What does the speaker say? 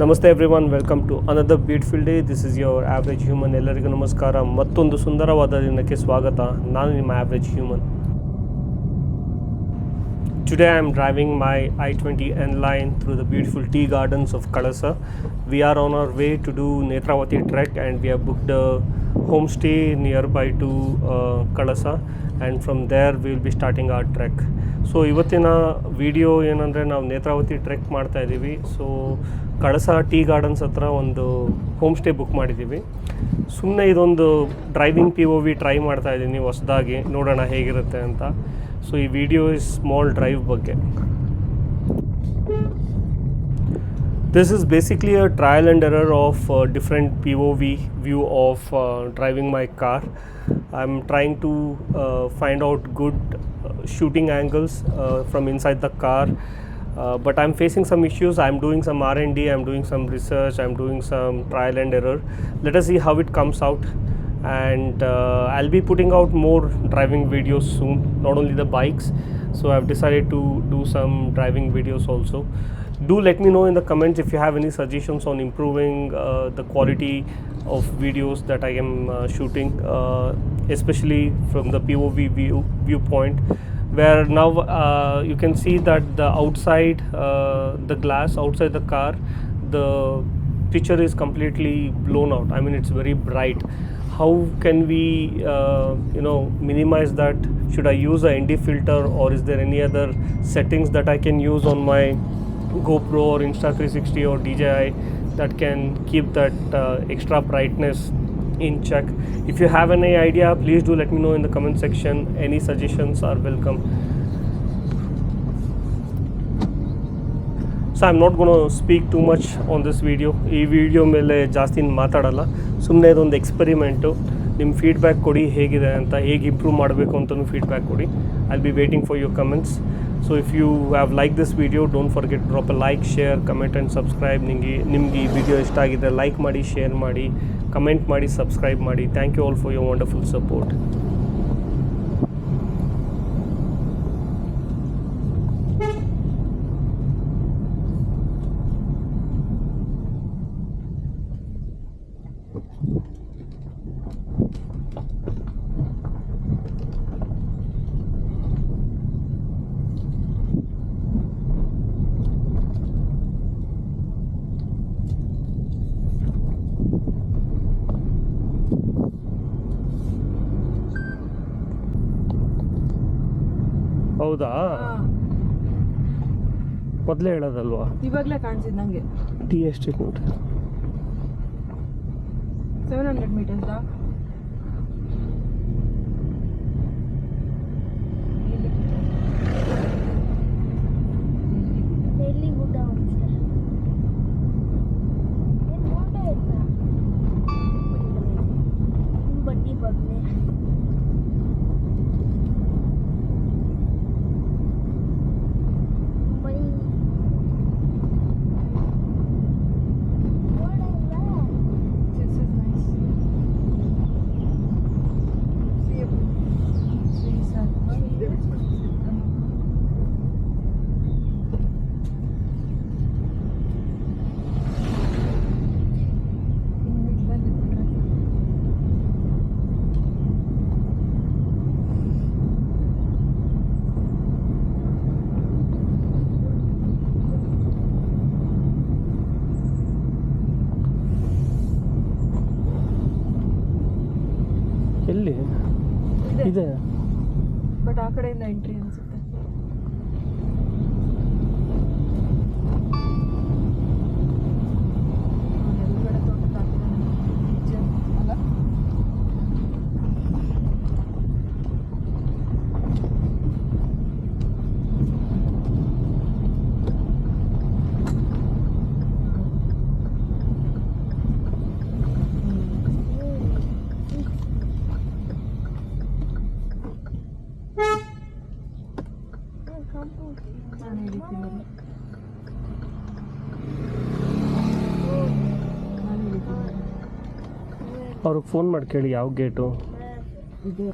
ನಮಸ್ತೆ everyone, welcome to another beautiful day. This is your average human. ಎಲ್ಲರಿಗೂ ನಮಸ್ಕಾರ. ಮತ್ತೊಂದು ಸುಂದರವಾದ ದಿನಕ್ಕೆ ಸ್ವಾಗತ. ನಾನು ನಿಮ್ಮ average human. Today I am driving my I-20 N line through the beautiful tea gardens of Kalasa. We are on our way to do Netravati trek and we have booked a homestay nearby to Kalasa, and from there we will be starting our trek. So ಇವತ್ತಿನ video ಏನಂದರೆ ನಾವು Netravati trek ಮಾಡ್ತಾ ಇದ್ದೀವಿ. So ಕಳಸ tea gardens ಹತ್ರ ಒಂದು home stay book ಮಾಡಿದ್ದೀವಿ. ಸುಮ್ಮನೆ ಇದೊಂದು ಡ್ರೈವಿಂಗ್ POV ಟ್ರೈ ಮಾಡ್ತಾ ಇದ್ದೀನಿ ಹೊಸದಾಗಿ, ನೋಡೋಣ ಹೇಗಿರುತ್ತೆ ಅಂತ. ಸೊ ಈ ವಿಡಿಯೋ ಇಸ್ ಸ್ಮಾಲ್ ಡ್ರೈವ್ ಬಗ್ಗೆ. This is basically a trial and error of different POV view of driving my car. I'm trying to find out good shooting angles from inside the car, but I'm facing some issues. I'm doing some R&D, I'm doing some research, I'm doing some trial and error. Let us see how it comes out, and I'll be putting out more driving videos soon, not only the bikes. So I've decided to do some driving videos also. Do let me know in the comments if you have any suggestions on improving the quality of videos that I am shooting, especially from the POV viewpoint, where now you can see that the outside the glass outside the car, the picture is completely blown out. I mean, it's very bright. How can we minimize that? Should I use a ND filter, or is there any other settings that I can use on my GoPro or Insta360 or DJI that can keep that extra brightness in check? If you have any idea, please do let me know in the comment section. Any suggestions are welcome. So I'm not going to speak too much on this video. ಈ video ಮೇಲೆ ಜಾಸ್ತಿ ಮಾತಾಡಲ್ಲ, ಸುಮ್ಮನೆ ಇದೊಂದು experiment. ನಿಮ್ಮ feedback ಕೊಡಿ, ಹೇಗಿದೆ ಅಂತ, ಹೇಗೆ ಇಂಪ್ರೂವ್ ಮಾಡಬೇಕು ಅಂತಲೂ ಫೀಡ್ಬ್ಯಾಕ್ ಕೊಡಿ. I'll be waiting for your comments. So if you have liked this video, don't forget to drop a like, share, comment and subscribe. ನಿಮಗೆ ಈ ವಿಡಿಯೋ ಇಷ್ಟ ಆಗಿದೆ, ಲೈಕ್ ಮಾಡಿ, ಶೇರ್ ಮಾಡಿ, ಕಮೆಂಟ್ ಮಾಡಿ, ಸಬ್ಸ್ಕ್ರೈಬ್ ಮಾಡಿ. Thank you all for your wonderful support. ಹೌದಾ? ಮೊದಲೇ ಹೇಳೋದಲ್ವಾ? ಇವಾಗಲೇ ಕಾಣಿಸಿದ್ ನಂಗೆ. ಟಿ ಎಸ್ಟೇಟ್ ನೋಡ್ರಿ, 700 meters. ಎಲ್ಲಿ ಇದೆ? ಬಟ್ ಆ ಕಡೆಯಿಂದ ಎಂಟ್ರಿ ಅನ್ಸುತ್ತೆ. ಅವ್ರಿಗೆ ಫೋನ್ ಮಾಡಿ ಕೇಳಿ ಯಾವ ಗೇಟು ಇದೆ.